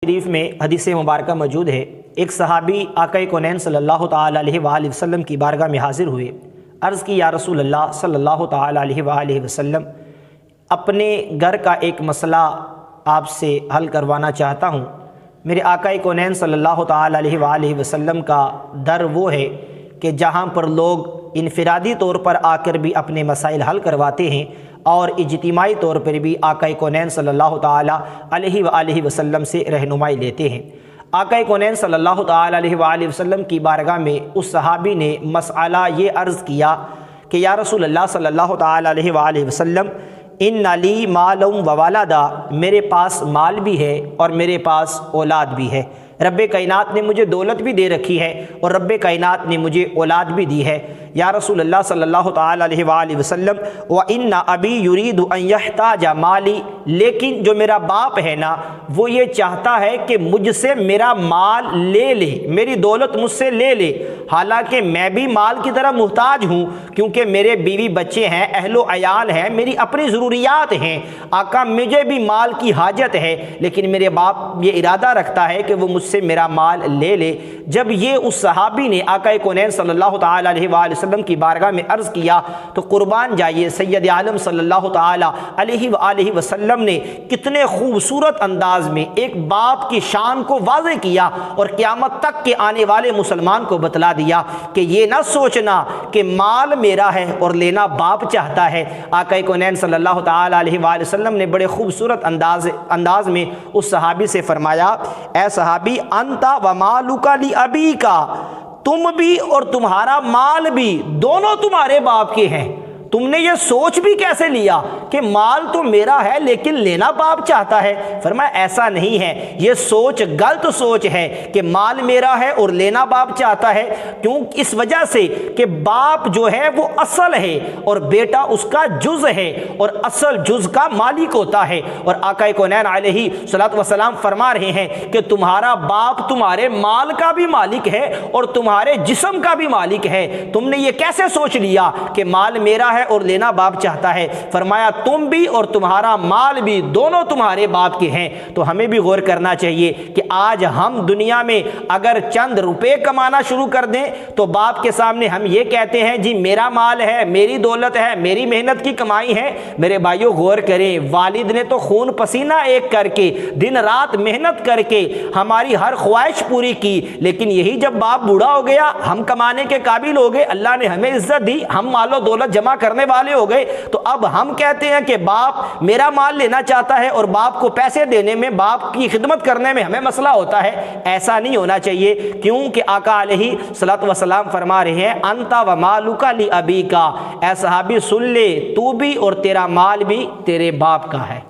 شریف میں حدیث مبارکہ موجود ہے، ایک صحابی آقا کونین صلی اللہ تعالیٰ علیہ وآلہ وسلم کی بارگاہ میں حاضر ہوئے۔ عرض کی یا رسول اللہ صلی اللہ تعالیٰ علیہ وآلہ وسلم، اپنے گھر کا ایک مسئلہ آپ سے حل کروانا چاہتا ہوں۔ میرے آقا کونین صلی اللہ تعالیٰ علیہ وآلہ وسلم کا در وہ ہے کہ جہاں پر لوگ انفرادی طور پر آ کر بھی اپنے مسائل حل کرواتے ہیں اور اجتماعی طور پر بھی آقا کونین صلی اللہ تعالیٰ علیہ وآلہ وسلم سے رہنمائی لیتے ہیں۔ آقا کونین صلی اللہ تعالیٰ علیہ وآلہ وسلم کی بارگاہ میں اس صحابی نے مسئلہ یہ عرض کیا کہ یا رسول اللہ صلی اللہ تعالیٰ علیہ وآلہ وسلم، ان لی مال و والدہ، میرے پاس مال بھی ہے اور میرے پاس اولاد بھی ہے۔ رب کائنات نے مجھے دولت بھی دے رکھی ہے اور رب کائنات نے مجھے اولاد بھی دی ہے۔ یا رسول اللہ صلی اللہ تعالیٰ علیہ وآلہ وسلم، وَإِنَّ أَبِي يُرِيدُ أَن يَحْتَاجَ مَالِي، لیکن جو میرا باپ ہے نا وہ یہ چاہتا ہے کہ مجھ سے میرا مال لے لے، میری دولت مجھ سے لے لے، حالانکہ میں بھی مال کی طرح محتاج ہوں، کیونکہ میرے بیوی بچے ہیں، اہل و عیال ہیں، میری اپنی ضروریات ہیں۔ آقا مجھے بھی مال کی حاجت ہے، لیکن میرے باپ یہ ارادہ رکھتا ہے کہ وہ مجھ سے میرا مال لے لے۔ جب یہ اس صحابی نے آقا کونین صلی اللہ تعالیٰ علیہ وآلہ وسلم کی بارگاہ میں عرض کیا تو قربان جائیے سید عالم صلی اللہ تعالیٰ علیہ وآلہ وسلم نے کتنے خوبصورت انداز میں ایک باپ کی شان کو واضح کیا اور قیامت تک کے آنے والے مسلمان کو بتلا دیا کہ یہ نہ سوچنا کہ مال میرا ہے اور لینا باپ چاہتا ہے۔ آقا کونین صلی اللہ تعالیٰ علیہ وآلہ وسلم نے بڑے خوبصورت انداز میں اس صحابی سے فرمایا، اے صحابی، انت و مالک لابیکا، تم بھی اور تمہارا مال بھی دونوں تمہارے باپ کے ہیں۔ تم نے یہ سوچ بھی کیسے لیا کہ مال تو میرا ہے لیکن لینا باپ چاہتا ہے؟ فرمایا ایسا نہیں ہے، یہ سوچ غلط سوچ ہے کہ مال میرا ہے اور لینا باپ چاہتا ہے۔ کیوں؟ اس وجہ سے کہ باپ جو ہے وہ اصل ہے اور بیٹا اس کا جز ہے اور اصل جز کا مالک ہوتا ہے۔ اور آقا کونین علیہ الصلوۃ والسلام فرما رہے ہیں کہ تمہارا باپ تمہارے مال کا بھی مالک ہے اور تمہارے جسم کا بھی مالک ہے۔ تم نے یہ کیسے سوچ لیا کہ مال میرا ہے اور لینا باپ چاہتا ہے؟ فرمایا تم بھی اور تمہارا مال بھی دونوں تمہارے باپ کے ہیں۔ تو ہمیں بھی غور کرنا چاہیے کہ آج ہم دنیا میں اگر چند روپے کمانا شروع کر دیں تو باپ کے سامنے ہم یہ کہتے ہیں جی میرا مال ہے، میری دولت ہے، میری محنت کی کمائی ہے۔ میرے بھائیوں غور کریں، والد نے تو خون پسینہ ایک کر کے دن رات محنت کر کے ہماری ہر خواہش پوری کی، لیکن یہی جب باپ بوڑھا ہو گیا، ہم کمانے کے قابل ہو گئے، اللہ نے ہمیں عزت دی، ہم مال و دولت جمع کرنے والے ہو گئے، تو اب ہم کہتے ہیں کہ باپ میرا مال لینا چاہتا ہے اور باپ کو پیسے دینے میں، باپ کی خدمت کرنے میں ہمیں مسئلہ ہوتا ہے۔ ایسا نہیں ہونا چاہیے، کیونکہ آقا علیہ الصلوۃ والسلام فرما رہے ہیں انت و مالک لابیکا، اے صحابی سن لے، تو بھی اور تیرا مال بھی تیرے باپ کا ہے۔